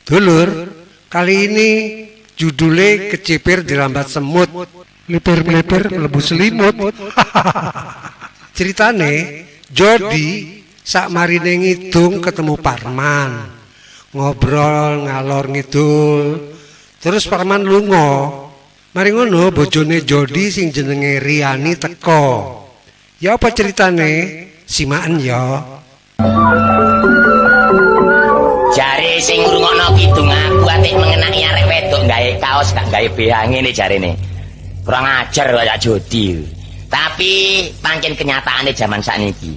Dulur, kali ini judulnya Kecipir Dirambat Semut. Lipir-lipir mlebu selimut. Ceritane Jody sak marine ngidung ketemu Parman. Ngobrol ngalor ngidul. Terus Parman lunga. Mari ngono bojone Jody sing jenenge Riani teko. Ya apa ceritane? Simaken ya. Jare sing ngrungokno kidung aku atik mengenai arek wedok gawe kaos gak gawe BH ngene jarene. Kurang ajar kaya Jody. Tapi pancen kenyataane jaman sakniki.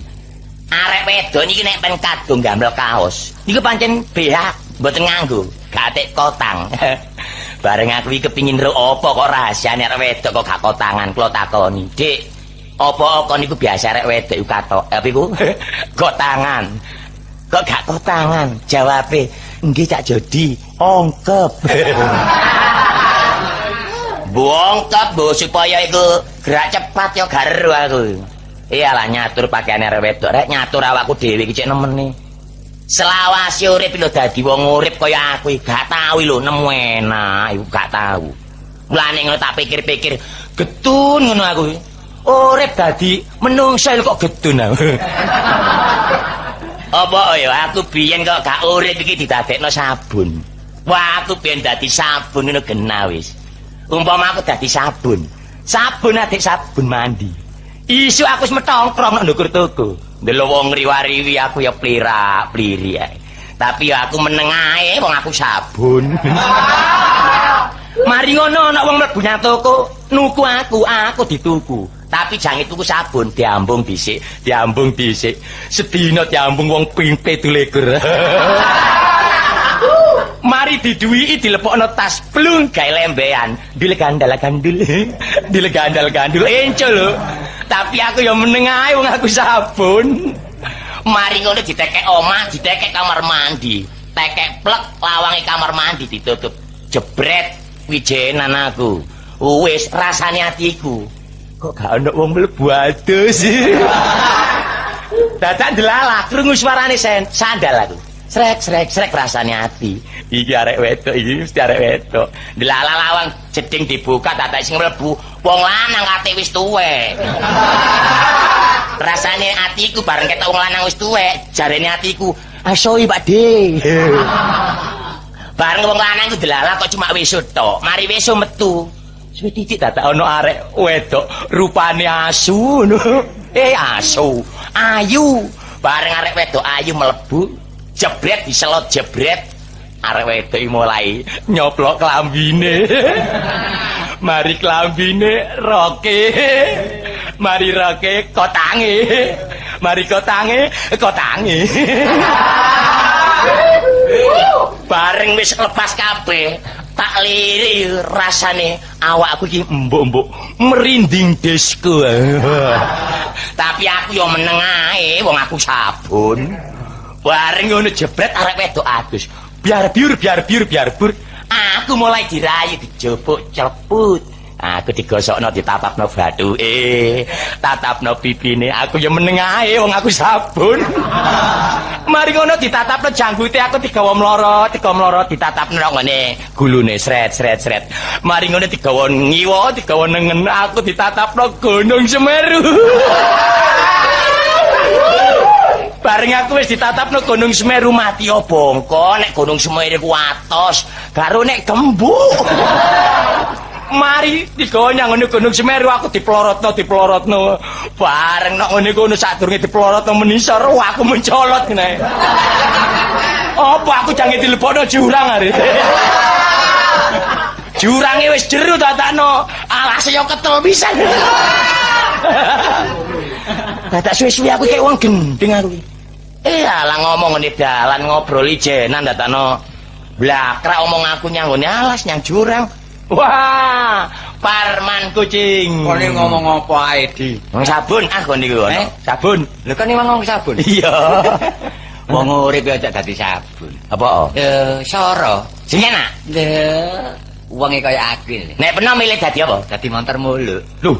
Arek wedok niki nek pen kadung gamel kaos, niku pancen BH mboten nganggo, gak atik kotang. Bareng aku iki kepengin ro apa kok rahasiane arek wedok kok gak kotangan, kula takoni. Dik, apa-apa niku biasa arek wedok iku katok. Apa iku? Kotangan. Kok gak kotangan? Jawabe, nggih Cak Jody, ongkep. Bongkep bu supaya iku gerak cepat ya garu aku. Iyalah nyatur pakaiane arek wedok, rek nyatur awakku dhewe iki cek nemen nih. Selawase urip lho dadi wong urip kaya aku iki gak tau lho nemu enak, iku gak tau. Mulane ngono tak pikir-pikir, getun ngono aku. Urip dadi menungsa kok getun aku. Apa ya aku biyen kok gak urip iki didadekno sabun. Wah aku biyen dadi sabun ngono genah wis. Umpama aku dadi sabun. Sabun adik sabun mandi. Isu aku wis metongkrong nang ndukur toko. Ndelok wong riwariwi aku ya plirak-pliri ae. Tapi ya aku meneng ae wong aku sabun. Mari ngono ana wong mlebu nang toko, nuku aku dituku. Tapi jangan tuku sabun, diambung dhisik, diambung dhisik. Sedina diambung wong ping 17. Mari diduwiki dilepokno tas blung gawe lembean. Dile gandal-gandul. Dile gandal-gandul enco lho. Tapi aku ya meneng ae wong aku sabun. Mari ngono ditekek omah, ditekek kamar mandi. Tekek plek lawange kamar mandi ditutup. Jebret wijenan aku. Wis rasane atiku. Kok gak ana wong mlebu adus. Dadak delalah krungu suarane sandal aku. Srek rasane ati. Iki arek wedok iki mesti arek wedok. Delalah lawang jeding dibuka dadak sing mlebu wong lanang kate wis tuwek. Rasane atiku bareng ketok wong lanang wis tuwek, jarene atiku, "Asoi, Pak De." Bareng wong lanang iku delalah kok cuma wesuk tok. Mari wesuk metu. Suwe titik dadak ana arek wedok rupane asu ngono. Asu, ayu. Bareng arek wedok ayu mlebu, jebret diselot jebret. Arek wedok mulai nyoplok klambine. Mari klambine roke. Mari roke kotange. Mari kotange. Bareng wis lepas kabeh, tak liri rasane awakku iki mbok-mbok merinding desku. Tapi aku yo meneng ae wong aku sabun. Bareng ngono jebret arek wedok adus. Biar biur. Aku mulai dirayu dijopuk celeput. Aku digosokno ditatapno bathuke. Tatapno pipine aku ya meneng ae wong aku sabun. Mari ngono ditatapno janggute aku digawa mlorot ditatapno ngene gulune sret. Mari ngono digawa ngiwa, digawa nengen aku ditatapno Gunung Semeru. Bareng aku wis ditatapno Gunung Semeru mati ya bongko nek Gunung Semeru ku atos, karo nek gembuk. Mari digawa nang ngene Gunung Semeru aku diplorotno. Bareng nek ngene kono sadurunge diplorotno menisor aku mencolot ngene. Apa aku jange dilebokno jurang are. Jurange wis jeru datakno, alase yo ketel pisan. Dadak suwe-suwe aku kaya wong gendeng aku iki. Alah ngomong ngene dalan ngobrol ijenan datakno. Blakrak omong aku nyang ngene alas nyang jurang. Wah, Parman kucing. Kone ngomong apa ae, Di? Wong sabun kon niku ono. Sabun. Lho kan ngomong sabun. Iya. Wong urip aja dadi sabun. Apa? Soro. Sing enak. Wonge kaya aku. Nek pernah milih dadi apa? Dadi montor mulu. Lho.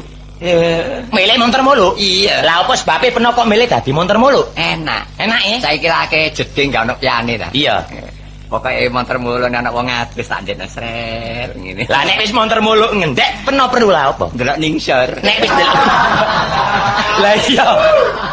Milih montor mulu? Iya. Lah apa sebabe pernah kok milih dadi montor mulu? Enak. Enak ya? Saiki akeh jeding gak ono piyane ta. Iya. Pokoke montor muluk anak wong adus tak ndekno sret ngene. Lah nek wis montor muluk ngendek peno perlu lah apa? Ndelok ningsor. Nek wis delok. Lah iya.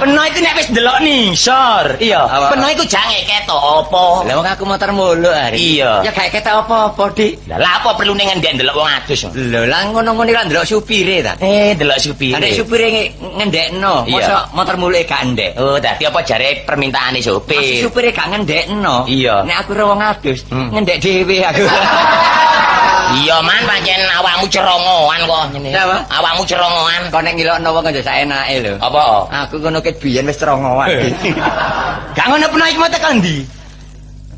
Peno iku nek wis delok ningsor. Iya. Peno iku jange ketok apa? Lah wong aku motor muluk hari. Iya. Ya gak ketok apa-apa, Dik. Lah apa perlu ning ngendek ndelok wong adus? Lho, lah ngono-ngono kan ndelok supire ta. Delok supire. Nek supire ngendekno, mosok motor muluk gak ndek. Oh, dadi apa jare permintaane sopir? Masih supire gak ngendekno. Iya. Nek aku ro wong adus, ngendek dhewe aku. Iya, Man, pancen awakmu cerongoan kok ngene. Napa? Awakmu cerongoan. Kok nek ngilokno wong aja saenake lho. Apa? Aku ngono ket biyen wis cerongoan. Gak ngono peno iki mau tekan ndi?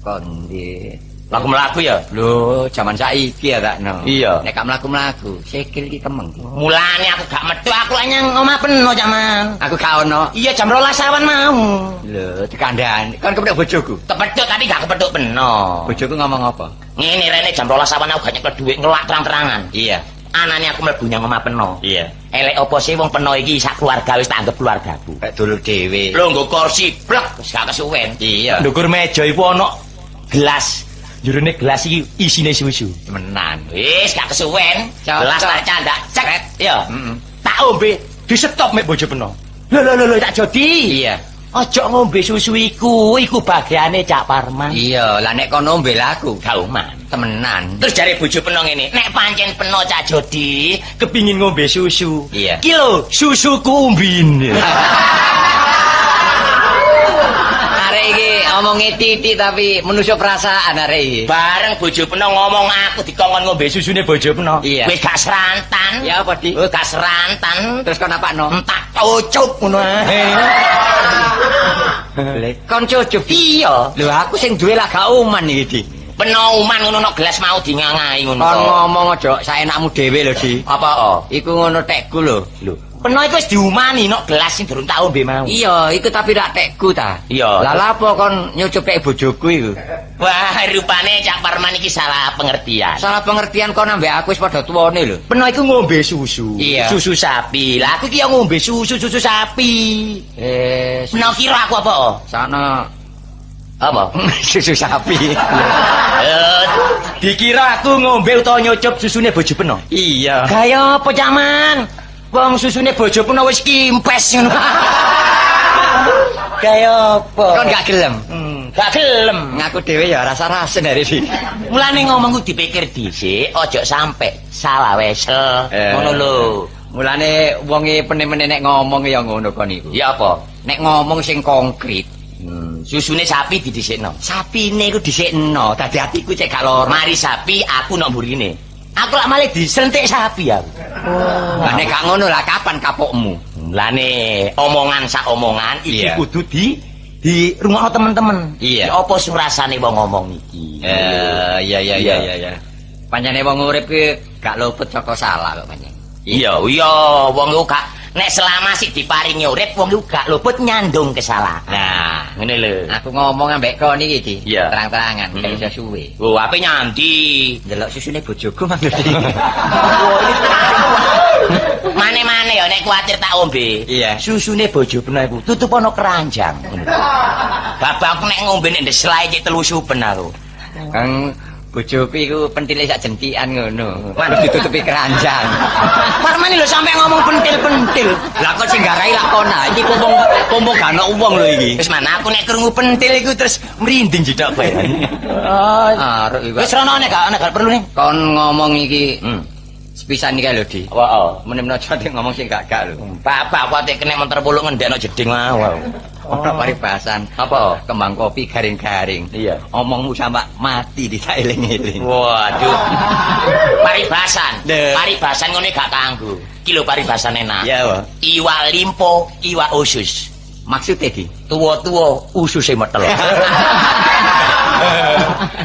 Kok ndi? Laku mlaku ya? Lho, jaman saiki ya takno. Iya. Nek gak mlaku-mlaku, sikil iki kemeng. Mulane aku gak metu, aku lak nyang omah peno, Caman. Aku gak ono. Iya, jam 12 awan mau. Lho, dikandhani. Kan kepethuk bojoku. Kepethuk tapi gak kepethuk peno. Bojoku ngomong apa? Ngene rene jam 12 awan aku gak nyekel dhuwit ngelak terang-terangan. Iya. Anane aku mlebu nyang omah peno. Iya. Elek apa sih wong peno iki sak keluarga wis tak anggap keluargaku. Kayak dulur dhewe. Lho nggo kursi blek wis gak kesuwen. Iya. Ndukur meja iku ana gelas. Jurune gelas iki isine susu. Temenan. Wis gak kesuwen. Cocok. Gelas tak candak cek. Ya. Heeh. Tak ombe di stop mek bojo peno. Lho tak jodi. Iya. Aja ngombe susu iku bagiane Cak Parman. Iya, lah nek kono ombe laku. Kauman. Temenan. Terus jare bojo peno ngene, nek pancen peno Cak Jodi kepingin ngombe susu. Iya. Ki lho, susuku umbin. Arek iki omonge titik tapi menusuk perasaan arek iki. Bareng bojo peno ngomong aku dikongkon ngombe susune bojo peno. Iya. Wis gak serantan. Ya apa, Dik? Gak serantan. Terus kon apakno? Entak cucup ngono ae. Kon cucup. Iya. Lho aku sing duwe lah gak uman iki, Dik. Peno uman ngono nek gelas mau dingangai ngono. Kon ngomong aja saenakmu dhewe lho, Dik. Apa? Iku ngono tekku lho. Lho, peno iku wis diumani nek gelas sing durung tau mbek mau. Iya, iku tapi rak tekku ta. Iya. Lah lapo kon nyucup tek bojoku iku? Wah, rupane Cak Parman iki salah pengertian. Salah pengertian kon ambek aku wis padha tuwane lho. Peno iku ngombe susu. Iya. Susu sapi. Lah aku iki yo ngombe susu sapi. Peno kira aku apa? Sana Apa? susu sapi. Dikira aku ngombe utawa nyucup susune bojo peno. Iya. Gaya apa Caman? Wong susune bojo peno wis kimpes ngono. Gaya apa? Kon gak gelem. Gak gelem. Ngaku dhewe ya rasa-rasen dari iki. Mulane ngomongku dipikir dhisik, aja sampe salah wesel. Ngono lho. Mulane wonge pene-pene nek ngomong ya ngono kon iku. Ya apa? Nek ngomong sing konkret, Susune sapi didhisikno. sapine iku dhisikno, dadi atiku cek gak lara. Mari sapi aku nok mburine. Aku lak malah disentik sapi aku. Lah nek gak ngono lah kapan kapokmu? Mulane omongan sak omongan iki Iya. kudu di rungokno temen-temen. Iya. Apa sing rasane wong ngomong iki? Iya. Pancene wong urip ki gak luput saka salah kok pancen. Iya, wong lu gak nek selama sih diparingi urip wong lu gak luput nyandung kesalahan. Nah, ngene lho. aku ngomong ambek kon iki, Di. Iya. Terang-terangan, gak iso suwe. Oh, ape nyanti? Delok susune bojoku maksud iki. Mane-mane ya nek kuwatir tak ombe. Iya. Susune bojo peno iku tutup ana keranjang. Babakku nek ngombe nek deslae cek telu supen aku. Kang bojoku iku pentile sak jentikan ngono. Manut ditutupi keranjang. Parmane lho sampe ngomong pentil-pentil. Lah kok sing garai lakona, iki pompong gak ono wong lho iki. Wis mana aku nek krungu pentil iku terus merinding jedak bae. Arek iki. Wis rono nek gak perlu nih. Kon ngomong iki sepisan iki lho, Di. Heeh. Meneh aja ngomong sing gak lho. Bapak kuwi kena montor puluk ngendekno jeding wae. Ono paribasan. Apa? Kembang kopi garing-garing. Iya. Omongmu sampe mati tak eling-eling. Waduh. Paribasan. Deh. Paribasan ngene gak kanggo. Ki lho paribasan enak. Iya, Pak. Iwak limpo, iwak usus. Maksudnya Di? Tuwa-tuwa ususe metel.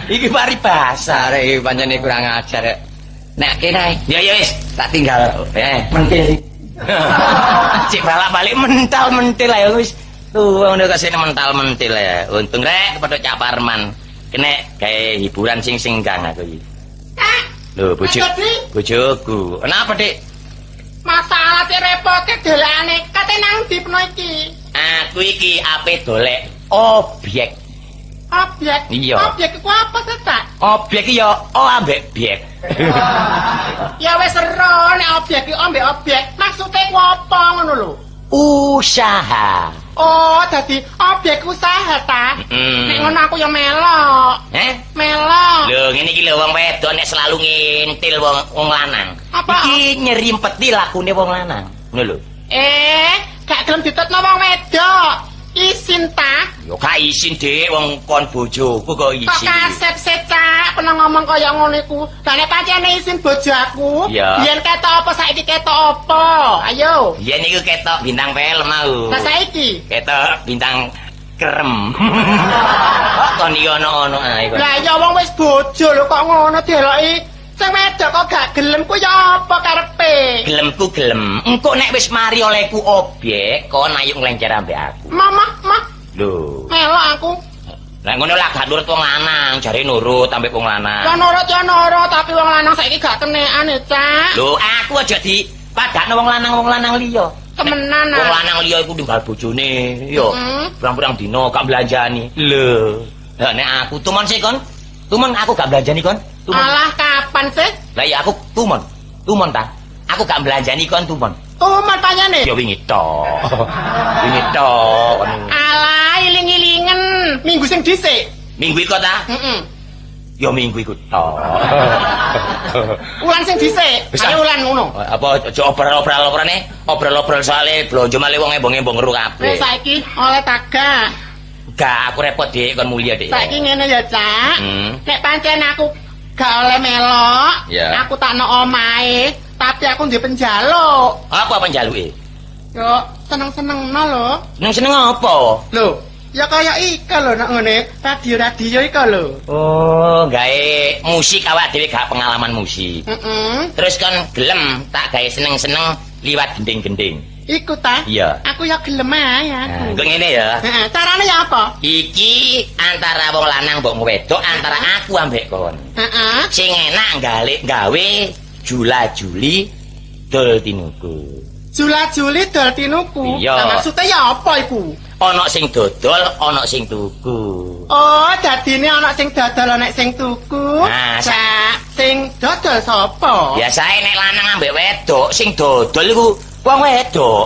Iki paribasan. Arek pancene kurang ajar. Nek kene Ya wis, tak tinggal. mentil. Cek balak-balik mental-mentil ae wis. Tuh ngono kasene mental-mentil ya. Untung rek kepada Cak Parman. Kene gawe hiburan sing singgang aku iki. Lho, bojoku. Kenapa, Dik? Masalah sing repote dolane kate nang ndi peno iki? Aku iki ape dolek objek. Objek. Iya. Objek iku apa to, Tak? Objek iki ya O ambek biek. Ya wis ero nek objek iki ambek objek. Maksude ku apa ngono lho? Usaha. Oh, dadi objek usaha ta? Nek ngono aku ya melok. Melok. Lho, ngene iki lho wong wedok nek selalu ngintil wong lanang. Apa? Iki nyerimpeti lakune wong lanang. Ngono lho. Gak gelem ditetno wong wedok. Isin ta? Yo gak isin Dik, wong kon bojoku kok Kok isin. kasep secak pernah ngomong kaya ngono iku. Lah nek pancene isin bojoku, Iya. yen ketok apa saiki ketok apa? Ayo. Yen niku ketok bintang film mau. Lah saiki. Ketok bintang kerem. Kok kon iki ono-ono ae kok. Lah ya wong wis bojo lho kok ngono deloki. Sing wedok kok gak gelem ku ya apa karepe? Gelemku gelem. Engko nek wis mari olehku objek, kon ayo nglencer ambek aku. Mama, Lho. melok aku. Lah ngono lah gak nurut wong lanang, jare nurut ambek wong lanang. Ya nurut tapi wong lanang saiki gak kenekan ya, Cak. Lho, aku aja di padakno wong lanang liya. Temenan Wong ah. lanang liya iku tinggal bojone, yo. Mm-mm. Pirang-pirang dina gak belanjani. Lho. Lah nek aku tuman sih kon. Tuman aku gak belanjani kon. Tuman. Alah kapan sih? Lah ya aku tuman. Tuman ta. Aku gak belanjani kon tuman. Tuman panyane. Ya wingi tok. Wingi tok. Alah iling-ilingen. Minggu sing dhisik. Minggu iku ta? Heeh. Ya minggu iku tok. Ulan sing dhisik. Bisa. Ayo ulan ngono. Apa aja obrol-obrol-obrolane? Obrol-obrol soalé blonjo malih wong embong-embong ngeru kabeh. Wis saiki oleh tagak. Gak aku repot Dik, kon mulia Dik. Saiki ngene ya, Cak. Hmm. Nek pancen aku gak oleh melok, Ya. aku tak nok omahe, tapi aku ndek penjaluk. Apa penjaluke? Yo, seneng-senengno lho. Seneng apa? Lho, ya kaya ika lho nek ngene, radio-radio ika lho. Oh, gawe musik awak dhewe gak pengalaman musik. Heeh. Terus kan gelem tak gawe seneng-seneng liwat gending-gending. Iku ta? Iya. Aku ya gelem ae Nah, aku. kok ngene ya. Heeh, carane ya apa? Iki antara wong lanang mbok wedok antara aku ambek kon. Heeh. Sing enak gawe jula-juli dol tinuku. Jula-juli dol tinuku. Iya. Lah maksude ya apa iku? Ana sing dodol, ana sing tuku. Oh, dadine ana sing dodol ana sing tuku. Nah, Cak, sing dodol sapa? Biasae nek lanang ambek wedok sing dodol iku wong wedok.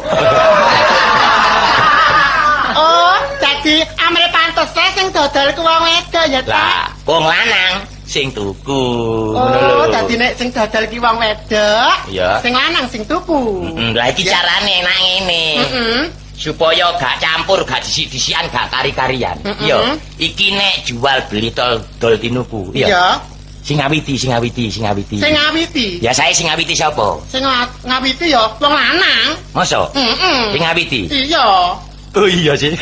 Oh, jadi amre pantes sing dodol ku wong wedok ya, Cak. Lah, wong lanang sing tuku. Oh, dadi nek sing dodol ki wong wedok, Iya. sing lanang sing tuku. Lah iki carane enak ngene. Heeh. Supaya gak campur, gak disik-disikan, gak kari-karian. Iya. Iki nek jual beli dol tinuku. Iya. Sing ngawiti. Sing ngawiti. Ya saya sing ngawiti sapa? Sing ngawiti ya wong lanang. Masa? Heeh. Sing ngawiti. Iya. Oh iya sih.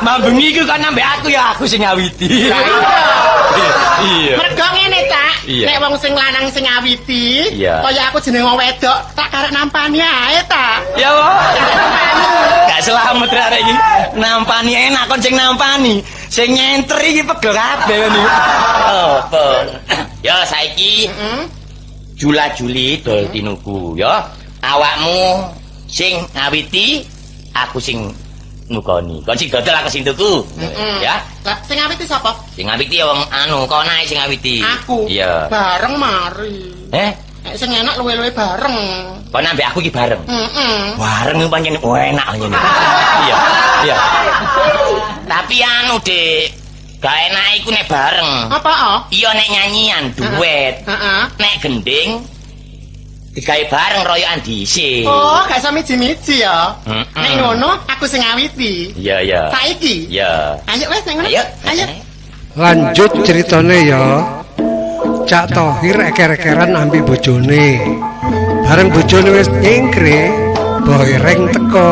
Mambengi iku kan ambek aku ya aku sing ngawiti. Iya. Mergo ngene, Cak. Iya. Nek wong sing lanang sing ngawiti, Iya. kaya aku jeneng wong wedok, tak karek nampani ae ta. Ya wah. Gak selamat arek iki. Nampani enak kon sing nampani. Sing nyenter iki pegel kabeh niku. Apa? Ya saiki jula-juli dol tinuku ya. Awakmu sing ngawiti, aku sing nukoni. Kon sing dodol aku sing tuku. Ya. Lah sing ngawiti sapa? Sing ngawiti ya wong anu, kok nae sing ngawiti. Aku. Iya. Bareng mari. Nek sing enak luwe-luwe bareng. Kon ambek aku iki bareng. Heeh. Bareng pancen enak ngene. Iya. Iya. Tapi anu, Dik, gak enak iku nek bareng. Apa oh? Iya nek nyanyian duet. Heeh. Nek gending digawe bareng royokan dhisik. Oh, gak iso miji-miji ya. Mm-mm. Nek ngono aku sing ngawiti. Iya, iya. Saiki. Iya. Ayo wes nek ngono. Ayo. Ayo. Lanjut ceritane ya. Cak Tohir eker-ekeran ambil bojone. Bareng bojone wis nyingkre, Boyreng teko.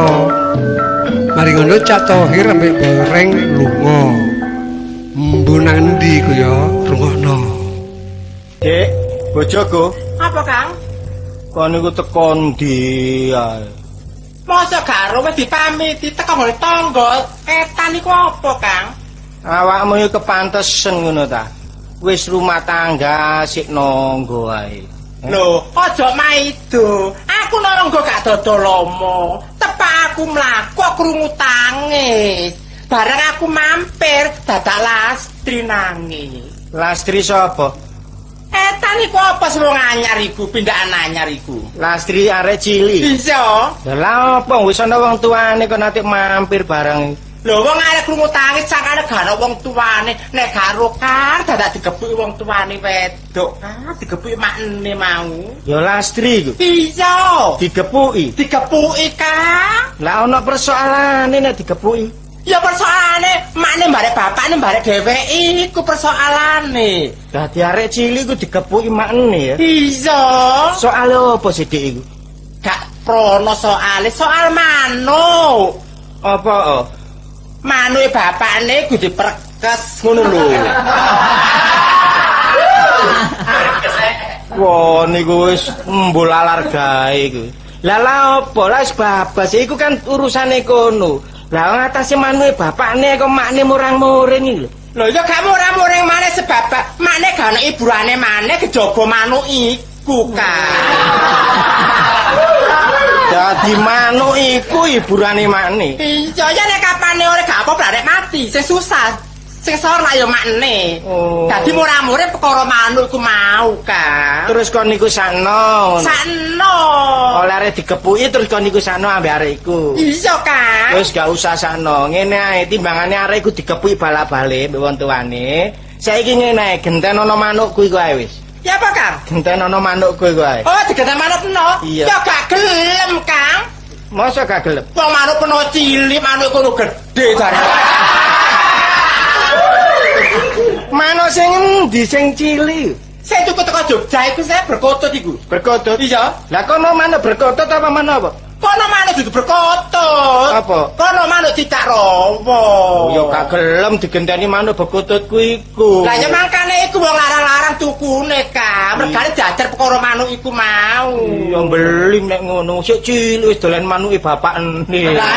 Mari ngono Cak Tohir ambek Boyreng lunga. Mbu nang endi ku ya? Rungokno. Dek, bojoku, Apa, Kang? kon niku teko ndi ae? Mosok karo wis dipamiti teko nggo tangga. Etan iku apa, Kang? Awakmu iki kepantesen ngono ta? Wis rumah tangga sik nanggo ae. Lho, aja maido. Aku narangga gak dodol lomo. Tepak aku mlaku krungu tangis. bareng aku mampir dadak Lastri nangis. Lastri sapa? Etan iku apa wong anyar iku, pindahan anyar iku. Lastri arek cilik. Iya. Lah apa wis ana wong tuane kok nanti mampir bareng. Lho wong arek krungu tangis sakane gak ana wong tuane, nek karo kar dadak digebuki wong tuane wedok. Digebuki makne mau. Ya Lastri iku. Iya. Digepuki. Digebuki Kang. Lah ana persoalane nek digepuki. Ya persoalane makne barek bapakne barek dheweke iku persoalane. Dadi arek cilik iku digepuki makne ya. Iya. Soal apa sih Dik iku? Gak prono soal manuk. Apa? Manuke bapakne kudu diperkes ngono lho. Wah niku wis mbolalar gawe iku. Lah apa? Lah wis babas iku kan urusane kono. Lah ngatasi manuke bapakne kok makne murang-muring iki lho. Lho ya gak murang-muring maneh sebab makne gak ana iburane maneh kejaba manuk iku kan. Dadi manuk iku hiburane makne. Iya ya nek kapane ora gak apa-apa nek mati, sing susah. Sing sora ya makne. Dadi murah-murih perkara manuk iku mau kan. Terus kon niku sakno. Sakno. Oleh arek digepuki terus kon niku sakno ambek arek iku. Iya kan. Wis gak usah sakno. Ngene ae timbangane arek iku digepuki balak-balik mbek wong tuane. Saiki ngene ae gentenono manukku iku ae wis. Ya apa Kang? Gentenono manukku iku ae. Oh, digenten manuk peno? Iya. Ya gak gelem Kang. Masa gak gelem? Wong manuk peno cilik, manuk kono gedhe jare. Manuk sing endi sing cilik? Saya tuku teko Jogja iku saya berkotut iku. Berkotut? Iya. Lah kono manuk berkotut apa manuk apa? Kono manuk dudu berkotut. Apa? Kono manuk cicak rawa. Ya gak gelem digenteni manuk berkotut ku iku. Lah ya mangkane iku wong larang-larang tukune, Kang. Mergane jajar perkara manuk iku mau. Ya beli nek ngono, sik cilik wis dolen manuke bapakne. Lah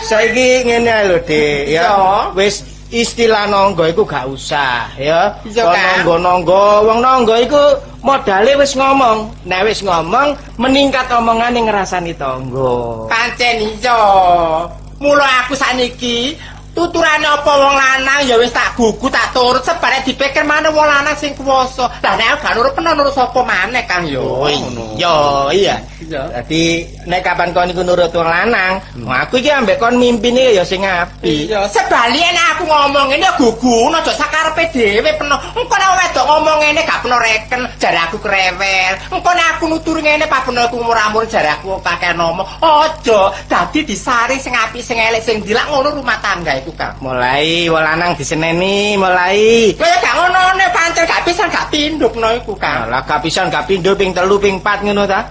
saiki ngene ae lho, Dik, ya. Wis istilah nonggo iku gak usah, ya. Nonggo-nonggo, wong nonggo iku modale wis ngomong. Nek wis ngomong, meningkat omongane ngrasani tangga. pancen iya. Mula aku sakniki tuturane apa wong lanang ya wis tak gugu tak turut sebare dipikir maneh wong lanang sing kuwasa. Lah nek gak nurut peno nurut sapa maneh Kang yo. Yo iya. Dadi nek kapan kon iku nurut wong lanang, aku iki ambek kon mimpine ya sing apik. Iya, sebalike nek aku ngomong ngene gugu aja sakarepe dhewe peno. Engko nek wedok ngomong ngene gak peno reken, jare aku krewel. Engko nek aku nuturi ngene pak peno aku murah-murah jare aku kakek ngomong. Aja, dadi disaring sing apik sing elek sing dilak ngono rumah tangga iku Kang. Mulai wong lanang diseneni, mulai. Kaya gak ngono nek pancen gak pisan gak pindhukno iku Kang. Lah gak pisan gak pindho ping 3 ping 4 ngono ta?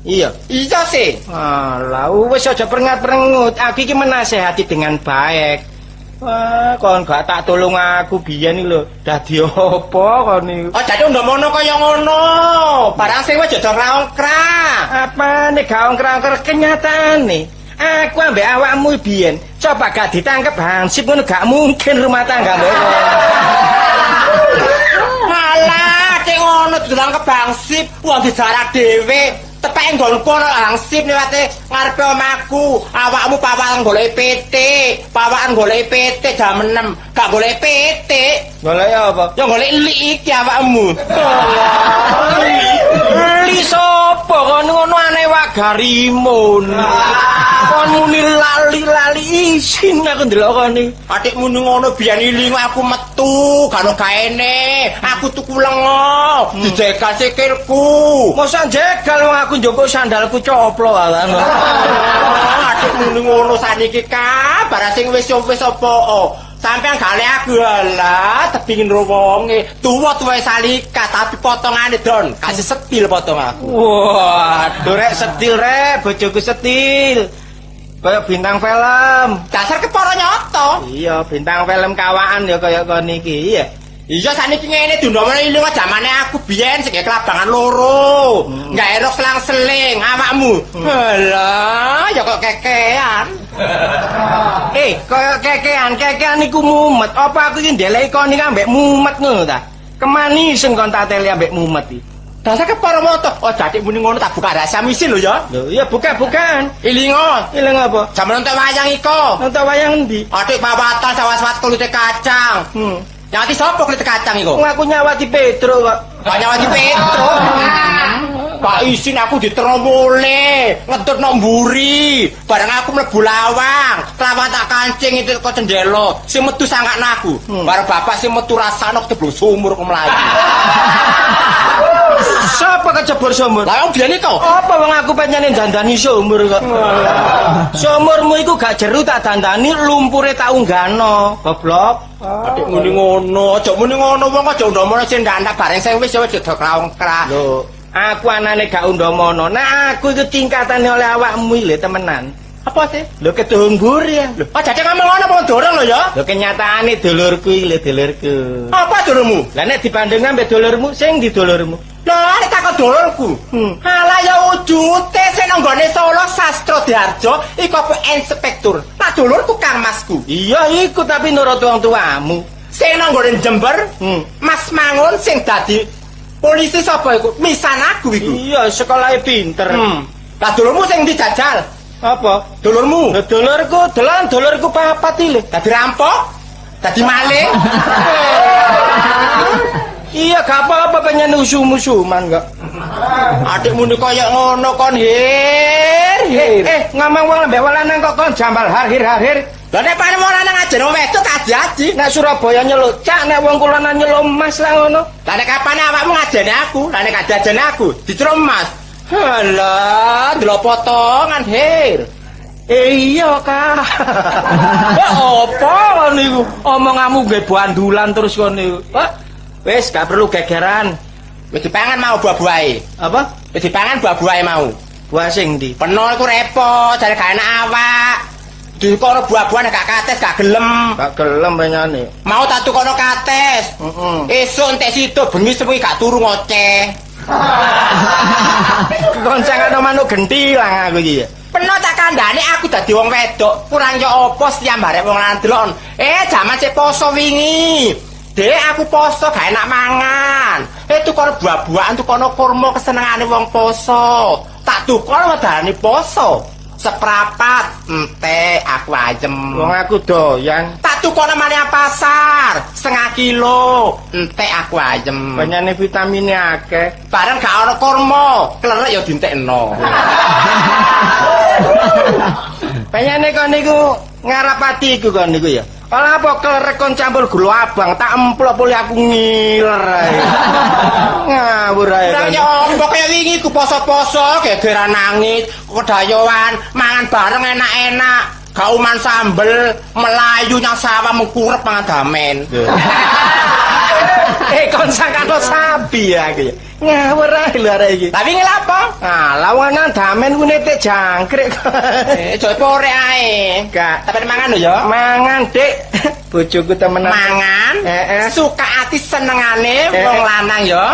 Iya. Iya sih. Alah wis aja perengat-perengut. Aku iki menasehati dengan baik. Wah, kon gak tak tolong aku biyen iki lho. Dadi apa kon iki? Oh, dadi ndomono kaya ngono. Barang sing wis jodho krang-krang. Apa nek gak ongkra-ongkra kenyataane? Aku ambek awakmu biyen coba gak ditangkep hansip ngono gak mungkin rumah tangga mbok. Alah, cek ngono dilang kebangsip, wong dijarak dhewe. Tepake nggonku ana hansip liwate ngarepe omahku. Awakmu pawakan golek PT, pawakan golek PT jam 6. Gak golek PT. Golek apa? Ya golek lik iki awakmu. Li sapa kon ngono aneh wak garimun. Kon muni lali-lali isin aku ndelok kene. Adikmu ngono biyen iling aku metu, gak ono gaene. Aku tuku lengo, dijegal sikilku. Mosok jegal wong aku njupuk sandalku coplo alan. Adikmu ngono saniki kabar sing wis apa. Sampeyan gale aku lah tebingin wonge tuwa-tuwa salika tapi potongane don kasih setil potong aku. Wah, dorek setil rek, bojoku setil. Kayak bintang film. Dasar kepara nyoto. Iya, bintang film kawakan ya kaya kon iki. Iya. Iya saniki ngene dindomane iling jamane aku biyen sing kelabangan loro. Enggak erok selang-seling awakmu. Halah, ya kok kekean. Kaya kekean iku mumet. Apa aku iki ndeleki kon iki ambek mumet ngono ta? Kemanisen kon tateli ambek mumet iki. Dasar Paramoto. Oh, dadi muni ngono tak buka rahasia misi lho ya. Lho, iya bukan. Ilingo. Ilang apa? Jaman nonton wayang iko. Nonton wayang endi? Adik pawatan sawat-sawat kulite kacang. Nyati sapa kulite kacang iku? Wong aku nyawati Petro kok. Kok nyawati Petro. Pak isin aku diteromole, ngedut nang mburi. Bareng aku mlebu lawang, lawang tak kancing itu kok cendelo. Sing metu sangakno aku. Bareng bapak sing metu rasane keblung sumur kok mlayu. Sapa kecebur sumur? Lah wong biyen iku. Apa wong aku pengen dandani sumur kok. Sumurmu iku gak jeru tak dandani, lumpure tak unggano. Goblok. Adik muni ngono, aja muni ngono wong aja ndomono sing ndak bareng sing wis ya wis dokraongkrah. Lho, aku anane gak undomono. Nah, aku iku tingkatane oleh awakmu lho temenan. Apa sih? Lho ketumbur ya. Lho, Oh, jadi ngomong ngono apa dorong lho ya? lho kenyataane dulurku iki lho dulurku. Apa dulurmu? Lah nek dibanding ambek dulurmu, sing di dulurmu? Lah nek takon dulurku. Halah ya wujute sing nang nggone Solo Sastro Diarjo iku apa inspektur. Tak dulurku Kang Masku. Iya iku tapi nurut wong tuamu. Sing nang nggone Jember, Mas Mangun sing dadi polisi sapa iku? Misan aku iku. Iya, sekolahe pinter. Lah dulurmu sing dijajal. Apa? Dulurmu Lho dulurku papat iki lho. dadi rampok, dadi maling. Iya gak apa-apa pengen usum-usuman kok. Adikmu ni kaya ngono kon hir. Ngomong wong lembek lanang kok kon jambal har-hir. Lah nek pane mau lanang aja wedok aji-aji. Nek Surabaya nyeluk cak, nek wong kulon nyeluk emas lah ngono. Lah nek kapane awakmu ngajeni aku, lah nek ajeni aku dicero emas. Halah, delok potongan hir. Iya kak. Apa kon niku? Omonganmu nggih bandulan terus kon niku. Wis gak perlu gegeran. Wis dipangan mau buah-buahe. Apa? Wis dipangan buah-buahe mau. Buah sing ndi? Penol iku repot, jare gak enak awak. Dikono buah-buahan gak kates, gak gelem. Gak gelem penyane. Mau tak tukono kates. Esuk entek situ bengi sewengi gak turu ngoceh. Koncangane manuk gentilang aku iki ya. Peno tak kandhane aku dadi wong wedok, kurang ya apa setiap barek wong lanang delok. Jaman sik poso wingi. Dek aku poso gak enak mangan. Tukono buah-buahan, tukono kurma kesenengane wong poso. Tak tukono wedane poso. Seprapat entek aku ajem. Wong aku doyan. Tak tukono maneh pasar, setengah kilo. Entek aku ajem. Penyane vitaminnya akeh. Bareng gak ana kurma, klerek ya dintekno. Penyane kon niku ngarapati iku kon niku ya. Ora apa klerek kon campur gula abang tak emplok poli aku ngiler ae. Ngawur ae. Nang ya apa kaya wingi ku poso-poso gegeran nangis, kedayoan, mangan bareng enak-enak. Kauman sambel, melayu nyang sawah mengkurep mangan damen. Kon sangkano sapi ya iki. Ngawur ae lho arek iki. Tapi ngene apa? Ah, lawanan damen ku netek jangkrik. Coba pore ae. Gak Tapi mangan lho ya. mangan, Dik. Bojoku temenan. Mangan, suka ati senengane wong lanang ya.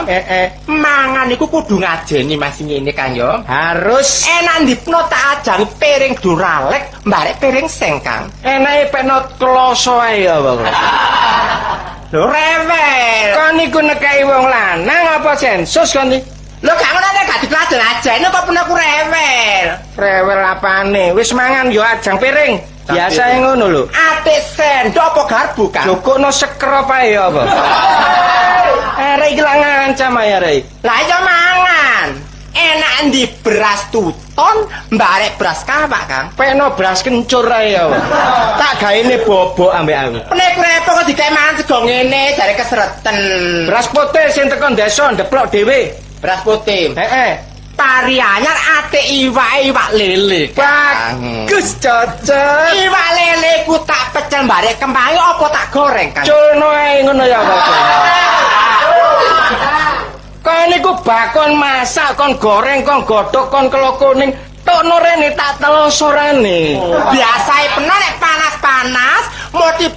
Mangan iku kudu ngajeni Mas ngene kan ya. Harus Enak ndipno tak ajang piring duralek, mbarek piring sengkang. enake penot kloso ae ya, Bang. Lho rewel. Kon niku nekai wong lanang apa sensus kon iki? Lho gak ngono nek gak dipelajar ajene kok pun aku rewel. Rewel apane? Wis mangan yo ajang piring. Biasa ngono lho. Atik sendok apa garpu kan? Jokokno sekrop ae ya apa? Arek iki lah ngancam ae arek. Lah iya mangan. Enak endi beras tuton, mbarek beras kawak, Kang. Peno beras kencur ae ya. Tak gaene bobok ambek aku. Nek repot kok dikae mangan sego ngene jare kesreten. Beras putih sing tekan desa ndeplok dhewe. Beras putih. Tari anyar ate iwak lele. Bagus cocok. Iwak lele ku tak pecel mbarek kembange apa tak goreng, Kang? Culno ae ngono ya, Pak. Kon niku bakon masak, kon goreng, kon godhog, kon kelo kuning. Tokno rene tak telosorane. Biasae peno nek panas-panas moti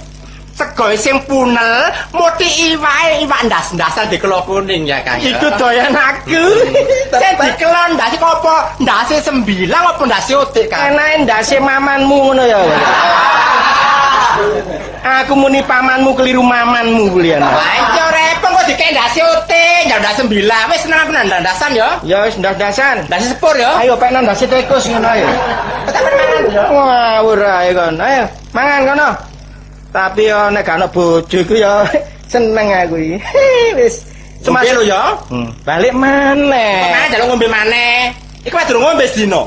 sego sing punel, moti iwak ndas-ndasan dikelo kuning ya Kang. Iku doyan aku. Sing dikelon ndase apa? Ndase sembilang apa ndase utik Kang? Enake ndase mamanmu ngono ya. Aku muni pamanmu keliru mamanmu kulian. Lah iya repot kok dikendasi uting, ndak 9. Wis seneng aku ndandasan ya. Ya wis ndas-ndasan. Ndasi sepur ya. Ayo pek ndasi tikus ngono ayo. Temen mangan ya. Ngawur ae kon. Ayo mangan kono. Tapi yo nek gak ono bojo iku yo seneng aku iki. Wis Cuma lho ya. Balik maneh. Nah, jaluk ngombe maneh. Iku wis durung ngombe sedina.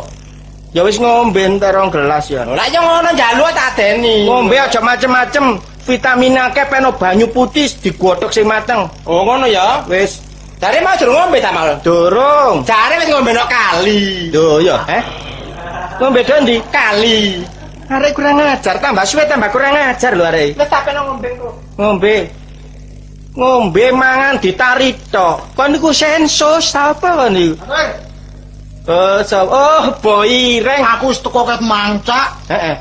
Ya wis ngombe entar 2 gelas ya. Lah yo ngono njaluk tak adeni. Ngombe aja macem-macem. Vitamin akeh peno banyu putih digodhog sing mateng. Oh ngono ya. Wis Jare mau durung ngombe ta mal. durung. Jare wis ngombe nok kali. Lho ya, ngombe ndi? Kali. Arek kurang ajar, tambah suwe tambah kurang ajar lho arek. Wis tak peno ngombe kok. Ngombe mangan ditarik tok. Kon niku sensus ta apa kon niku? Oh, boy reng. Aku wis teko ket mancak. Heeh.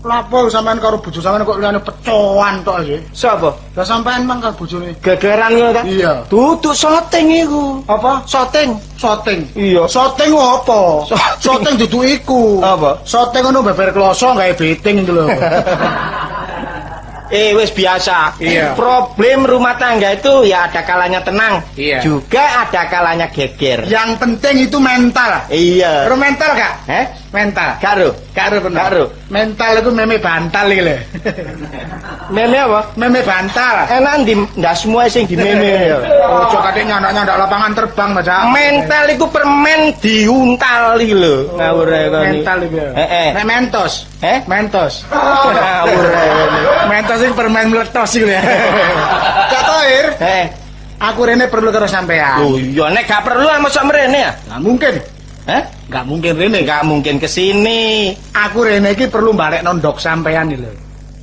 Lapo sampean karo bojo sampean kok liyane pecoan tok iki. Sapa? Lah sampean mang karo bojone. Gegeran ngono ta? Iya. Duduk syuting iku. Apa? Syuting. Shooting. Iya. Shooting apa? Shooting dudu iku. Apa? Shooting ngono beber kloso gawe beting iki lho. Wis biasa. Iya. Problem rumah tangga itu ya ada kalanya tenang. Iya. Juga ada kalanya geger. Yang penting itu mental. Iya. Karo mental gak? Mental. Karo. Karo bener. Karo. Mental iku meme bantal iki lho. Meme apa? Meme bantal. Enak ndi ndak semua sing di meme ya. Ojo kadek nyandak-nyandak lapangan terbang Mas. Mental iku permen diuntali lho. Ngawur ae kon. Mental iku. Heeh. Nek mentos. Mentos. Ngawur ae kon. Mentos sing permen meletos iki lho. Kak Tohir, aku rene perlu karo sampean. Lho iya nek gak perlu mosok mrene ya. Lah mungkin. Gak mungkin rene. Gak mungkin kesini. Aku rene iki perlu balekno ndok sampean iki lho.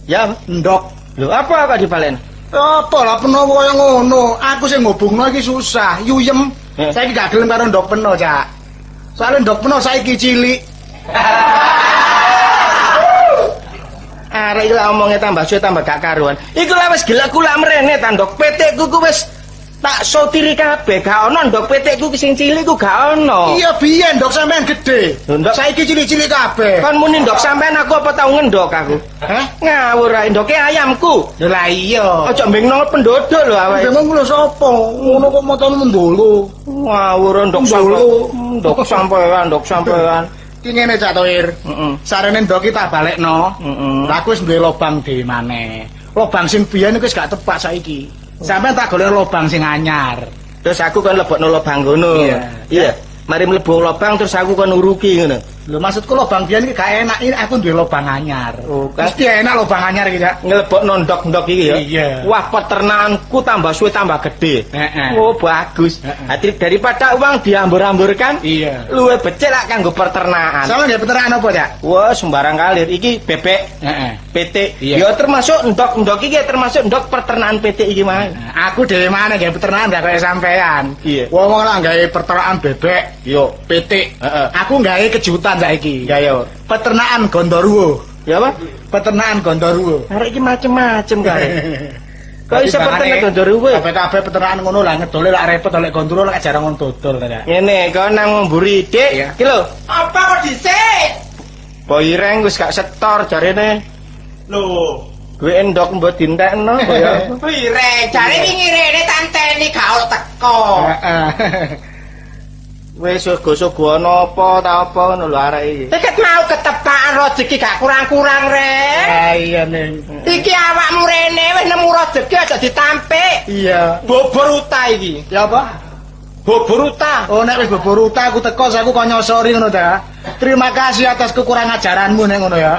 Ya, Ndok. lho apa kok dibalen? Apa lah peno kaya ngono. Aku sing ngubungno iki susah, yuyem. Saiki gak gelem karo ndok peno, Cak. Soale ndok peno saiki cilik. Arek iki omongnya tambah suwe tambah gak karuan. Iku lah wis gelek kula mrene ta ndok PT-ku ku wis tak sotiri kabeh, gak ono ndok PT-ku sing cilik ku gak ono. Iya biyen ndok sampean gede. Ndok Saiki cilik-cilik kabeh. kon muni ndok sampean aku apa tau ngendok aku? Ngawur ae ndoke ayamku. Lah iya. Aja mbengno penduduk lho awake. Memang lho sapa? Ngono kok motomu mendolo. Ngawur ndok sampean, ndok sampean. Ki ngene Cak Tohir. Sarene ndok iki tak balekno. Lah aku wis duwe lobang dhewe maneh. Lobang sing biyen iku wis gak tepak saiki. Sampeyan tak golek lobang sing anyar. Terus aku kan lebokno lobang ngono. Iya. Mari mlebu lobang terus aku kan uruki ngono. Lho maksudku lobang biyen iki gak enak, ini aku duwe lobang anyar. Oh, mesti enak lobang anyar iki, Cak. Nglebokno ndok-ndok iki ya. Iya. Wah, peternakanku tambah suwe tambah gede. Oh, bagus. Daripada uang diambur-amburkan, Iya. luwe becik lak kanggo peternakan. Soalnya nggak peternakan apa, Cak? Wah, sembarang kalir. Iki bebek, PT. Iya. Ya termasuk ndok iki termasuk ndok peternakan PT iki mah. Aku dhewe mana gawe peternakan gak kaya sampean. Iya. Wong lah gawe peternakan bebek, Yo, PT. Heeh. Aku gawe kejutan saiki. ya yo. Peternakan Gondoruo. Ya apa? Peternakan Gondoruo. Arek iki macem-macem kae. Kok iso peternak Gondoruo? Kabeh peternakan ngono lah ngedole lak repot oleh Gondoruo lak jarang wong dodol ta. Ngene, kau nang mburi Dik. Iki lho. Apa kok dhisik? Boy Ireng wis gak setor jarene. Lho, Duwe endok mbok dintekno kok ya. pire? Jare wingi rene tanteni gak ono teko. Wis sogo-sogo ana apa ta apa ngono lho arek iki. Tiket mau ketepaan rezeki gak kurang-kurang, Rek. Iya ning. Iki awakmu rene wis nemu rezeki aja ditampik. Iya. Bobor uta iki. Ya apa? Bobor uta. Oh nek wis bobor uta aku teko aku kok nyosori ngono ta. Terima kasih atas kekurangan ajaranmu nek ngono ya.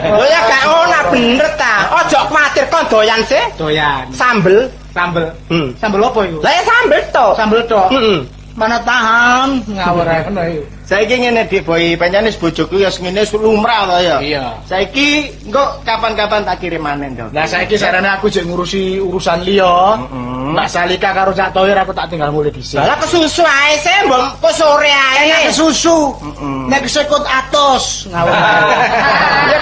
Lho ya gak ono bener ta. Aja kuwatir kon doyan sih. Doyan. Sambel. Sambel. Sambel apa iku? Lah ya sambel to. Sambel tok. Heeh. Mana tahan ngawur ae ngono iki. Saiki ngene Dik Boy, pancene bojoku ya ngene lumrah to ya. Iya. Saiki engko kapan-kapan tak kirim maneh, Ndok. Lah saiki sarane aku jek ngurusi urusan liya. Mbak Salika karo Cak Tohir aku tak tinggal mulai dhisik. Lah kesusu ae sih mbok kok sore ae. Nek susu. Nek sekut atos ngawur.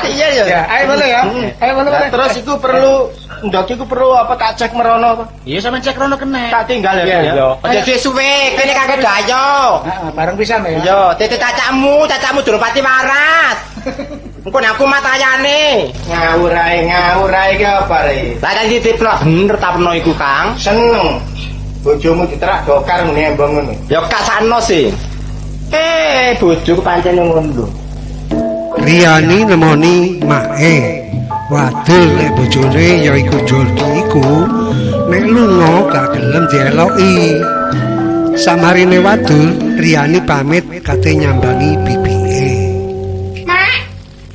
Iya ya. Ya, ayo boleh ya. Ayo boleh. Nah, terus iku perlu Ndok iku perlu apa tak cek merono apa? Iya sampean cek rono kene. Tak tinggal ya. Ya. Aja suwe-suwe kene kagak gayo. Heeh, bareng pisan ya. Yo, titik cacakmu durung pati waras. Engko nek aku matayane. Ngawur ae ki apa re? Lah kan titip bener ta peno iku, Kang. Seneng. Bojomu diterak dokar ngene embong ngono. Ya kasano sih. Bojoku pancen ngono. Riani nemoni mae. Wadul nek bojone ya iku Jordi iku nek lunga gak gelem dieloki. Samarine wadul, Riani pamit kate nyambangi bibike. Mak,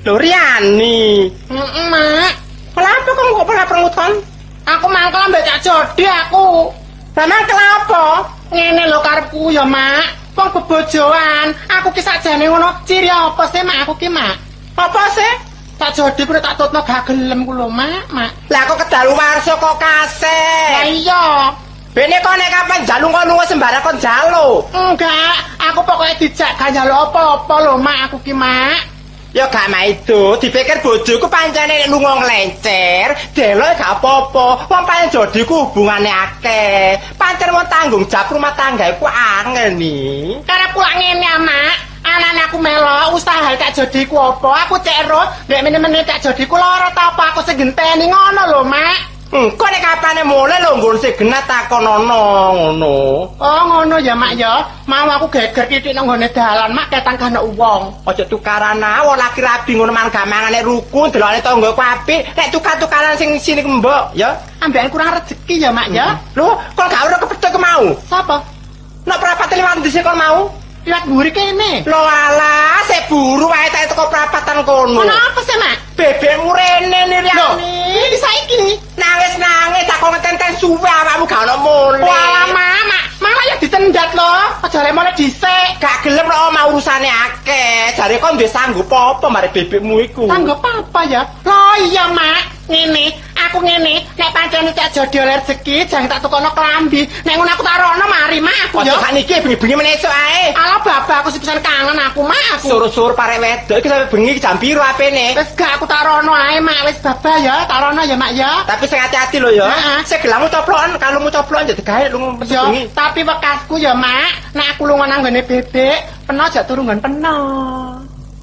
lho Riani. Mak, kenapa kamu kok pernah perengutan? Aku mangkel ambek Cak Jodi aku. Lah mangkel apa? Ngene lho karepku ya, Mak. Wong bebojoan, aku ki sakjane ngono ciri apa sih, Mak? Aku ki, Mak. Apa sih? Cak Jodi ku tak tutno gak gelem ku lho, Mak. Lah kok kedaluwarsa kok kasih? Lah iya. Bene kok nek kapan jalu kok lunga sembarang kon jalu. Enggak, aku pokoknya dijak gak jalu apa-apa lho, Mak, aku ki, Mak. Ya gak maido, dipikir bojoku pancene nek lunga nglencer, delok gak apa-apa. Wong pancen Jodiku hubungane akeh. Pancen wong tanggung jawab rumah tangga iku angel ni. Karep kula ngene, Mak. Anane aku melo usaha Cak Jodiku apa? Aku cek ero, nek meneh-meneh Cak Jodiku lara ta apa aku sing genteni ngono lho, Mak. Kok nek kapane mulai lho nggon sing genah takonono ngono. Oh ngono ya Mak ya. Mau aku geger titik nang nggone dalan Mak ketang kana wong. Aja tukaran wong laki rabi ngono mang gamangane rukun delokane tangga ku apik. Nek tukar-tukaran sing sini mbok ya. Ambekan kurang rezeki ya Mak ya. Lho, kok gak ora kepethuk mau? Sapa? Nek prapat liwat dhisik kok mau? Liwat mburi kene. Lho alah, sik buru wae tak teko prapatan kono. Ono apa sih Mak? Bebekmu rene Riani. Iki saiki nangis-nangis tak kok ngeten-ten suwe awakmu gak ono mule. Walah Mama, malah ya ditendat lho. Aja remone dhisik. Gak gelem lho mau urusane akeh. Jare kok duwe sanggup apa mare bebekmu iku. Sanggup apa ya? Lho iya Mak. Ngene, aku ngene, nek pancen Cak Jodi oleh rezeki, jangan tak tukono klambi. Nek ngono aku tarono mari Mak aku ya. Kok sakniki bengi-bengi meneh esuk ae. Ala bapak aku sepisan kangen aku Mak aku. Sur-sur parek wedok iki sampe bengi jam piro apene? Wis gak aku tarono ae Mak, wis baba ya, tarono ya Mak ya. Tapi sing hati-hati lho ya. Sing gelangmu coplokan, kalungmu coplokan jadi gawe lunga bengi. Tapi bekasku ya Mak, nek aku lunga nang gone bebek, peno aja turu nggon peno.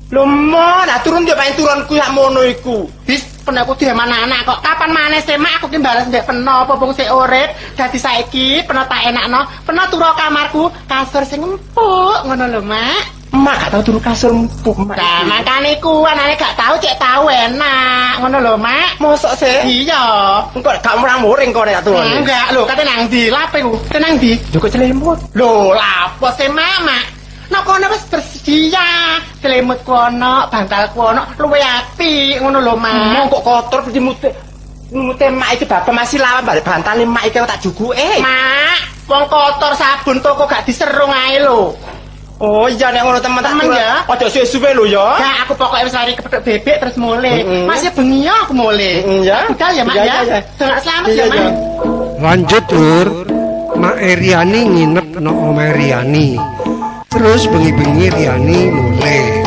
Lho mo, nah turun dia main turunku sak mono iku. Wis peno aku dhewe anak kok. Kapan maneh sih Mak aku ki balas ndek peno apa wong sik urip. Dadi saiki peno tak enakno, peno turu kamarku, kasur sing empuk ngono lho Mak. Mak gak tau turu kasur empuk Mak. Lah makane iku anane gak tau cek tau enak ngono lho Mak. Mosok sih? Iya. Engko gak murang-muring kok nek turu. Enggak lho, kate nang ndi? Lape ku? Kate nang ndi? Yo kok celimut. Lho, lapo sih Mak? Nek kono wis bersedia, selimut kono, bantal kono, luwe apik ngono lho, Mak. Kok kotor selimute. Selimute Mak iki bapak masih lawan bare bantale Mak iki tak juguke. Mak, wong kotor sabun toko gak diserung ae lho. Oh iya nek ngono temen ya. Aja suwe-suwe lho ya. Ya aku pokoke wis lari kepethuk bebek terus mulai. Masih bengi ya aku mulai. Ya. Budal ya Mak ya. Selamat ya Mak. Lanjut Lur, Mak Riani nginep no omahe Riani. Terus bengi-bengi Riani mulai.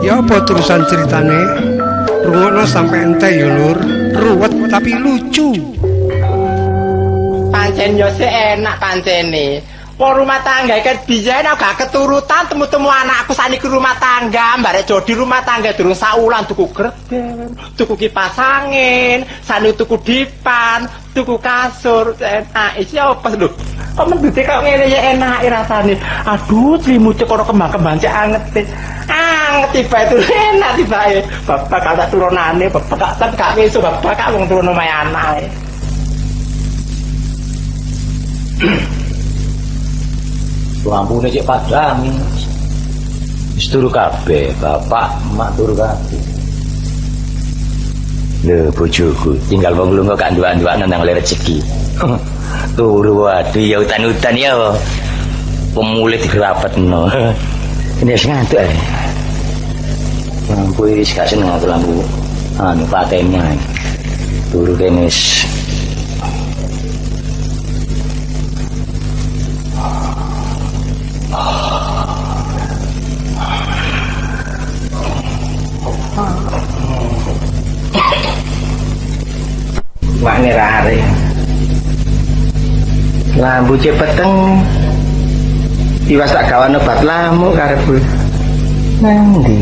Ya apa terusan ceritane? Rungokno sampai ente ya Lur. Ruwet tapi lucu. Pancen yo sik enak pancene. Wong rumah tangga iki biyen gak keturutan temu-temu anakku saniki rumah tangga, mbare Jodi rumah tangga durung saulan tuku grebel, tuku kipas angin, sanu tuku dipan, tuku kasur, enak iki apa lho. Kok mendute kok ngene ya enak rasane. Aduh, selimute kono kembang-kembang cek anget. Anget tiba itu enak tiba. Bapak kata turunane, bapak gak iso bapak wong turun omahe anake. Lampune cek padang. Wis turu kabeh, bapak, emak turu kabeh. Lho bojoku, tinggal wong lunga gak nduwak-nduwakno nang rezeki. Turu waduh ya utan-utan ya. Pemulih digerapetno. Ini wis ngantuk ae. Lampu wis gak seneng aku lampu. Anu patenya. Turu kene wis Wane rare. Lambu cepeteng. Iwas tak gawane obat lamuk karepku. Nang ndi?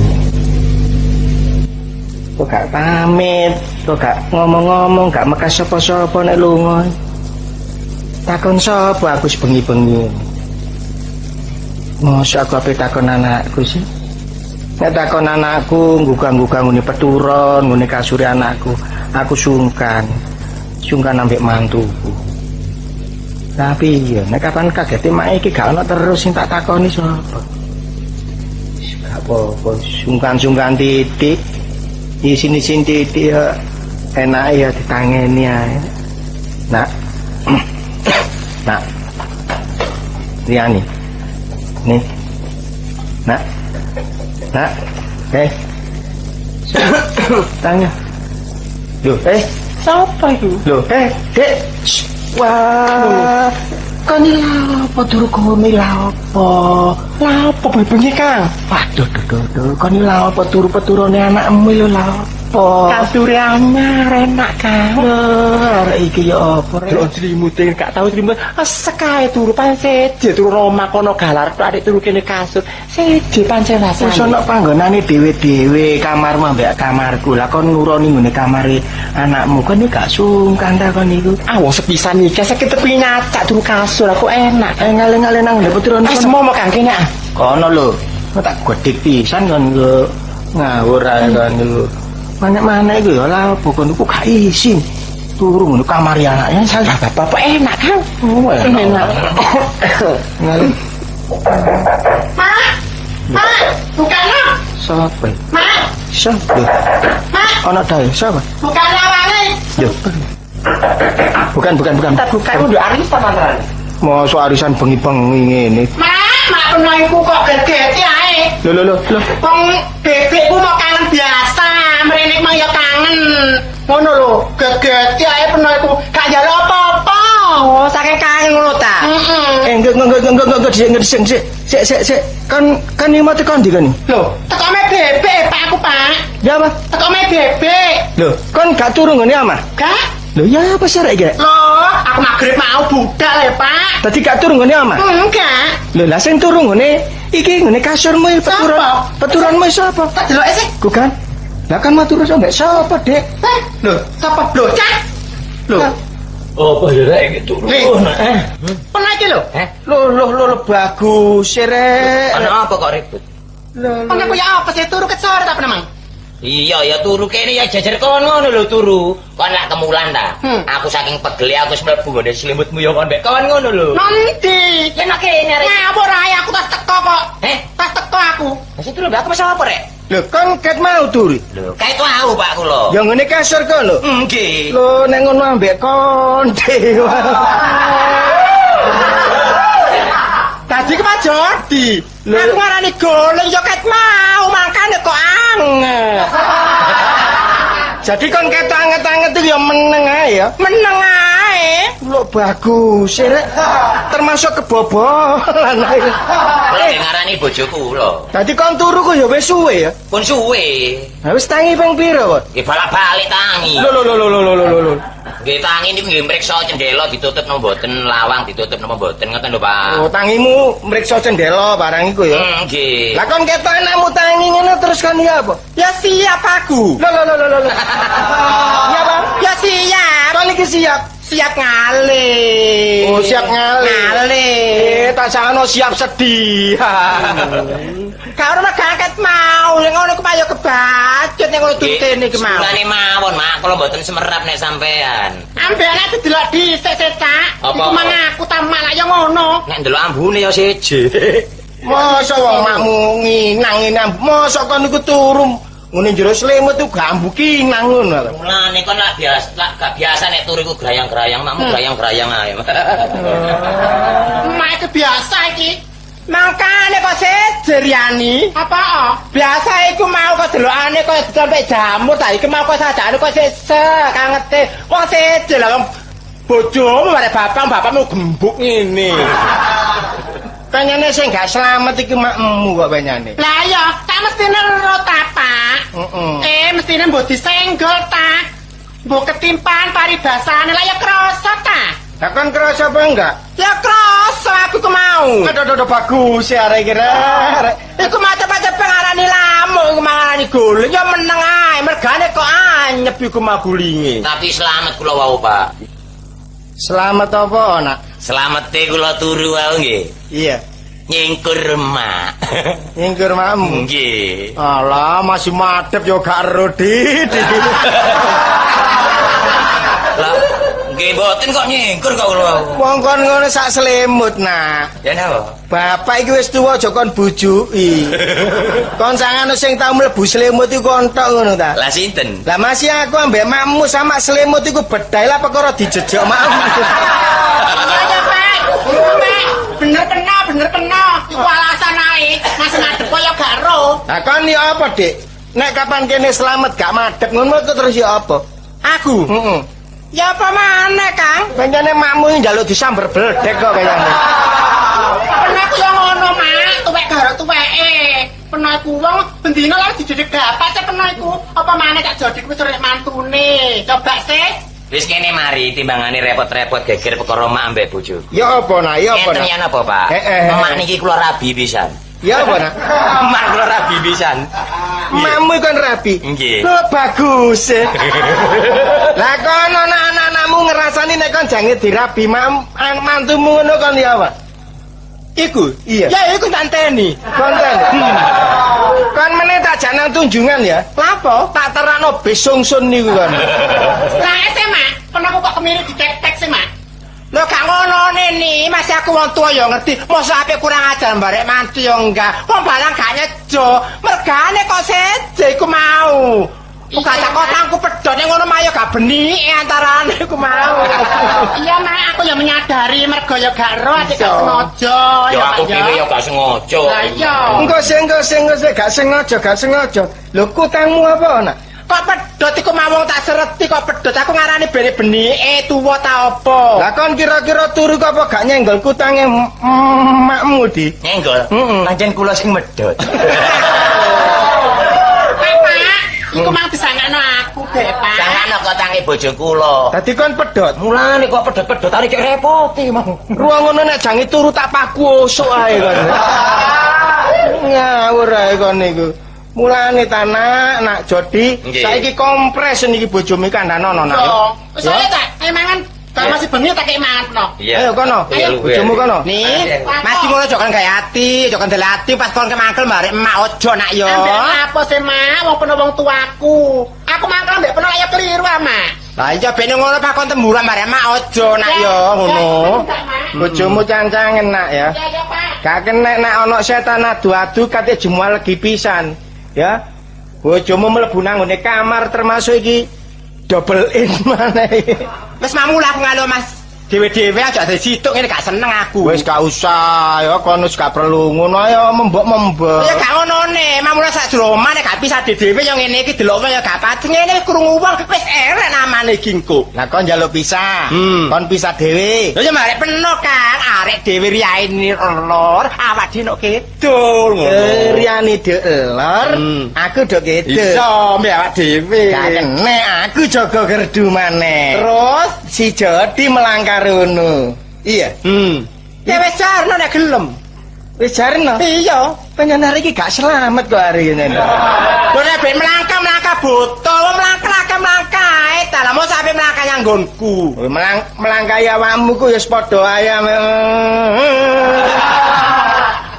Kok gak pamit, kok gak ngomong-ngomong, gak mekas sapa-sapa nek lunga. Takon sapa aku bengi-bengi. Mosok aku ape takon anakku sih? Nek takon anakku nggugah-nggugah ngene peturon, ngene kasure anakku, aku sungkan. Sungkan ambek mantuku. Tapi iya, nek kapan kagete mak iki gak ono terus sing tak takoni sapa. Gak apa-apa, sungkan-sungkan titik. Isin-isin titik ya enak ya ditangeni ae. Nak. Nak. Riani. Nih. Nak. Nak. Tanya. Loh, Siapa itu? Loh, Dek. Wah. Kan iki apa turu kono apa? Lah apa bengi Kang? Waduh, kan iki apa turu peturone anakmu lho lha apa? Kasure anyar enak Kang. Arek iki ya apa rek? Delok jlimute gak tau jlimut. Sekae turu pancen turu Roma kono galar adik turu kene kasur. Seje pancen rasane. Wis ana panggonane dhewe-dhewe kamarmu ambek kamarku. Lah kon nuruni ngene kamare anakmu kan iki gak sungkan ta kon niku. Wong sepisan iki sakit tepi nyacak turu kasur aku enak. Ngale-ngale nang ndek peturon Semua mau Kang kene. kono lho. Tak gedhek pisan kon yo ngawur ae kon niku. Mana-mana iku ya lah pokok niku gak isin. Turu ngono kamar anaknya salah bapak Enak Kang. enak. Ngale. Ma, bukanlah. Sapa? Ma, Sapa? Ana dae, sapa? bukanlah wangi. Yo. Bukan. Tak buka udah arisan mantan. Mosok arisan bengi-bengi ngene. Mak penaiku kok gede ae. Lho. Wong bebekku mau kangen biasa, mrenek mah ya kangen. Ngono lho, gede ae penaiku gak njaluk apa-apa. Oh, saking kangen ngono ta? Enggak sik. Kan iki mati kon ndi kan? Lho, teko me bebek Pak aku, Pak. Ya apa? Teko me bebek. Lho, kon gak turu ngene amah? Gak? Lho ya apa sih rek iki? Loh, aku magrib mau budal ya, Pak. Tadi gak turu ngene amah? Enggak. Lho lah sing turu ngene iki ngene kasurmu peturon. Sapa? Peturonmu sapa? Tak deloke sih. Ku kan? Lah kan mau turu sampe sapa, Dek? Loh, sapa? Loh, Cak. Lho. Apa ya rek iki turu? Pernah iki lho. Lho bagus rek. Ana apa kok ribut? Pernah ku ya apa sih turu kesor ta penamang? Iya ya turu kene ya jajar kon ngono lho turu. Kon lak kemulan ta. Aku saking pegel aku wis mlebu ngene selimutmu ya kon mbek kon ngono lho. Nanti. Ya nek kene rek. Ngawur ae aku tas teko kok. Tas teko aku. Wis turu mbak aku masalah apa rek? Lho kan ket mau turu. Lho, kae tahu Pak kula. Ya ngene kasur kon lho. Nggih. Lho nek ngono ambek kon dewa. Tadi ke Pak Jodi. Aku ngarani goleng yo ket mau, makane kok anget. Jadi kon ketok anget-anget iki ya meneng ae ya. Meneng ae. Lho bagus rek. Termasuk kebobolan ae. Kula ngarani bojoku kula. Dadi kon turu kok ya wis suwe ya. Pun suwe. Ha wis tangi ping pira kok? Nggih balik tangi. Lho. Nggih tangi niku nggih mriksa cendela ditutup napa mboten, lawang ditutup napa mboten ngoten lho Pak. Oh, tangimu mriksa cendela barang iku ya. Nggih. Lah kon ketok anakmu tangi ngene terus kan ya apa? Ya siap aku. Lho. Ya Bang, Ya siap. kon iki siap. Siap ngale. Oh, siap ngale. Ngale. Tak sakno siap sedih. Karo nek gaket mau, ning ngono ku payo kebacut ning ngono tutene ki mau. Sepulane mawon, Mak, kula mboten semerap nek sampean. Ambene didelok dhisik Cak. Apa? Iku mangaku ta mak ya ngono. Nek ndelok ambune ya seje. Masa wong makmu nginang ngene, mosok kon niku turu ngene jero selimut ku gambuki nang ngono. Mulane kon lak gak biasa nek turu iku grayang-grayang, makmu grayang-grayang ae. Mak itu biasa iki. Makane kok sejeriani. Apa? Biasa iku mau kok delokane kok sampe jamur ta iki mau kok sajane kok sesek kangete. Wong seje lah wong bojomu bare bapakmu gembuk ngene. Penyane sing gak selamat iki makmu kok penyane. Lah ya, tak mestine ro ta, Pak. Mestine mbok disenggol ta. Mbok ketimpaan paribasane lah ya krasa ta. Lah kon kerasa apa enggak? Ya krasa aku ku mau. Aduh bagus ya arek iki rek. Iku macam-macam pengarani lamuk, iku mangarani goleng ya meneng ae, mergane kok anyep iku magulinge. Tapi selamat kula wau, Pak. Selamat apa, Nak? Slamete kula turu wae nggih. Iya. Nyingkur mak. Nyingkur makmu. Nggih. Alah, masih madhep yo gak ero, Dik. Lah, nggih mboten kok nyingkur kok kula. Wong kon ngono sak selimut, Nak. Ya napa? Bapak iki wis tuwa aja kon bujuki. Kon sangane sing tau mlebu selimut iku kon tok ngono ta. Lah sinten? Lah masih aku ambek makmu sama selimut iku bedai lah perkara dijejok makmu. Iya, Pak. Bener kena. Iku alasan ae. Masih ngadep kaya gak ero. Lah kon yo apa, Dik? Nek kapan kene selamat gak madhep ngono terus yo apa? Aku. Heeh. Ya apa maneh, Kang? Pancene makmu iki njaluk disamber bledek kok kayane. Penaku yo ngono, Mak. Tuwek karo tuweke. Penaku wong bendina lagi dididik dapat cek penaku. Apa maneh cak jodik wis rek mantune. Coba sih. Wis kene mari timbangane repot-repot geger perkara mak ambek bojo. Ya apa, Nak? Ya apa, Enten Nak? yen apa, Pak? Mak niki kula rabi pisan. Ya apa, Nak? Mak kula rabi pisan. Makmu kan rapi. Nggih. Oh, bagus. Lah kono anak-anakmu ngrasani nek kon jange dirabi mantumu ngono kon ya apa? Iku. Iya. Ya iku tanteni. Konten. Kon meneh tak janang tunjungan ya. Lapo? Tak terakno bis sungsun niku kon. Lah ese, Mak. Penaku kok kemiri ditek-tek sih, Mak. Lho gak ngono neni, masih aku wong tua ya ngerti. Mosok ape kurang ajar barek mantu ya enggak. Wong balang gak nyejo. Mergane kok seje iku mau. Kok kotangku pedhot ning ngono mah ya gak benike antarane iku mau. Iya, Mak, aku ya menyadari mergo ya gak ero adik gak sengaja. Ya aku dhewe ya gak sengaja. Lah iya. Engko sing gak sengaja. Lho kutangmu apa, Nak? Kok pedhot iku mau tak sereti kok pedhot aku ngarani bere benike tuwa ta apa? Lah kon kira-kira turu kok apa gak nyenggol kutange makmu, Di? Nyenggol. Pancen kula sing medhot. Iku mau disangakno aku, Pak. Sangakno kotange bojo kula. Dadi kon pedhot. Mulane kok pedhot-pedhotane cek repoti mau. Ruang ngono nek jange turu tak paku osok ae kon. Ngawur ae kon niku. Mulane tanak nak Jodi, saiki kompres niki bojomu kandhanono nak. Wis ae ta, mangan. Kalau masih bengi tak kei mangan. Ayo kono. Bojomu kono. Nih, masih ngono jokan gaya ati, jokan dele ati pas kon kemangkel barek emak ojo nak yo. Apa sih, Mak? Wong peno wong tuaku. Aku mangkel mbek peno kaya keliru, Mak. Lah iya ben ngono pak kon temburan barek emak ojo nak yo ngono. Bojomu cancangen nak ya. Iya, Pak. Gak kenek nek ana setan adu-adu kate jemual legi pisan. Ya. Bojomu mlebu nang ngene kamar termasuk iki double in maneh. Wis mamula aku ngalo Mas. Dewe-dewe aja dadi situk ngene gak seneng aku. Wis gak usah ya kono gak perlu ngono ayo membok-membok. Ya gak ngone, mamula sak jroman nek gak bisa dhewe ya ngene iki delok ya gak pati ngene krungu wong wis erek namane gingko. Lah kon njaluk pisah. Kon pisah dhewe. Lha ya marek peno Kang, arek dhewe riyaine lor, awak dhewe nok kidul ngono. Riyane dek lor, aku dok kidul. Iso mbek awak dhewe. Gak kene aku jaga gerdu maneh. Terus si Jodi melangkar ngono. Iya. Ya wis jarno nek gelem. Wis jarno. Iya. Pengen hari iki gak selamat kok hari ini. Lho nek ben melangkah botol, melangkah. Lah mau sampe melangkah yang nggonku. Melangkah awakmu ku ya padha ayam.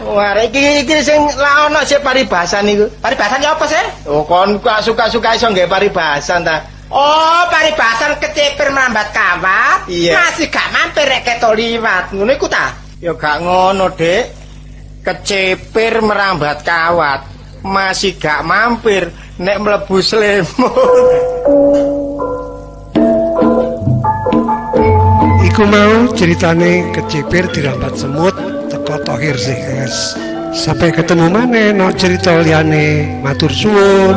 Wah, iki sing la ono sik paribasan iku. Paribasan ya apa sih? Oh, kon gak suka-suka iso nggae paribasan ta. Oh, paribasan kecipir merambat kawat. Iya. Masih gak mampir rek keto liwat. Ngono iku ta? Ya gak ngono, Dik. Kecipir merambat kawat. Masih gak mampir nek mlebu slemut. Iku mau ceritane kecipir dirambat semut teko Thohir Zs. Sampai ketemu maneh no cerita liyane. Matur suwun.